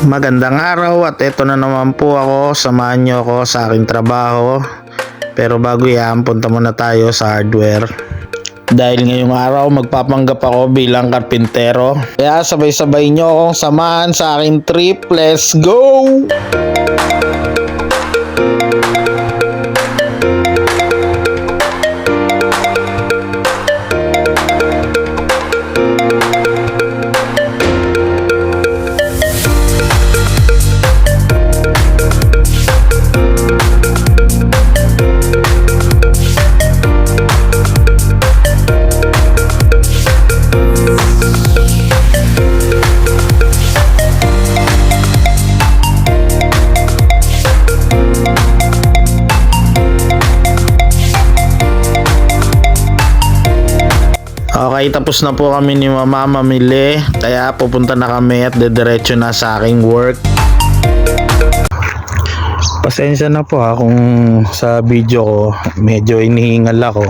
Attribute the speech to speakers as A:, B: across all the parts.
A: Magandang araw at eto na naman po ako, samahan nyo ako sa aking trabaho. Pero bago yan, punta muna tayo sa hardware. Dahil ngayong araw magpapanggap ako bilang karpintero. Kaya sabay-sabay nyo akong samahan sa aking trip. Let's go! Okay, tapos na po kami ni Mama mamili. Kaya pupunta na kami at dediretso na sa aking work. Pasensya na po kung sa video ko medyo inihingal ako.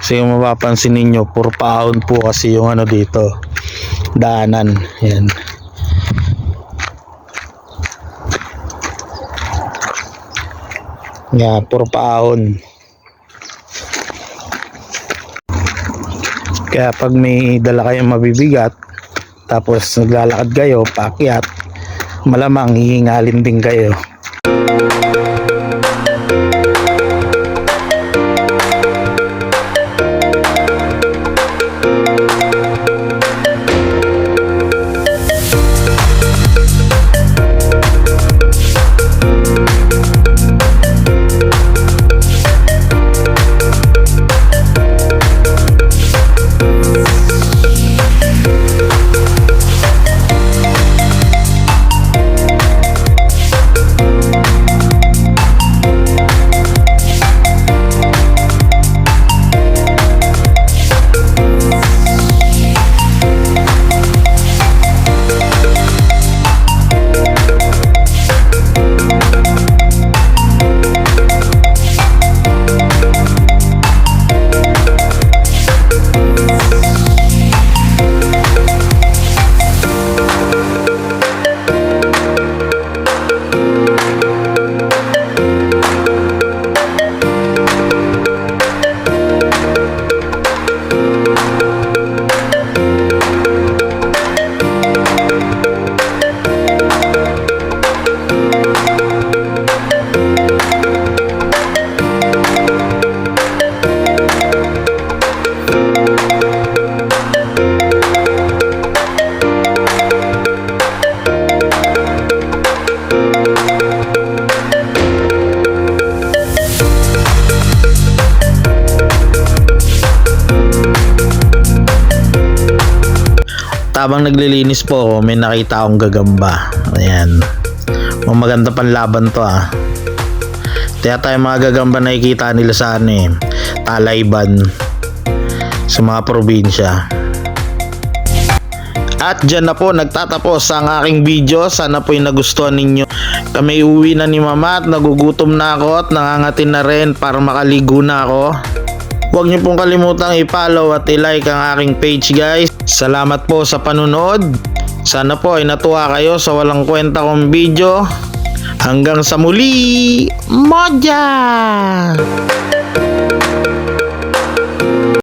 A: Kasi yung mapapansin ninyo, puro paahon po kasi yung ano dito, daanan. Yan. Yan, puro paahon. Kaya pag may dala kayong mabibigat, tapos naglalakad kayo, paakyat, malamang hihingalin din kayo. Habang naglilinis po ako, may nakita akong gagamba. Ayan. Maganda panlaban to ah. Kaya tayo mga gagamba nakikita nila sa Talayban, sa mga probinsya. At dyan na po nagtatapos ang aking video. Sana po yung nagustuhan ninyo. Kami uwi na ni Mama at nagugutom na ako at nangangatin na rin para makaligo na ako. Huwag niyo pong kalimutang i-follow at i-like ang aking page, guys. Salamat po sa panunood. Sana po ay natuwa kayo sa walang kwenta kong video. Hanggang sa muli. Moja!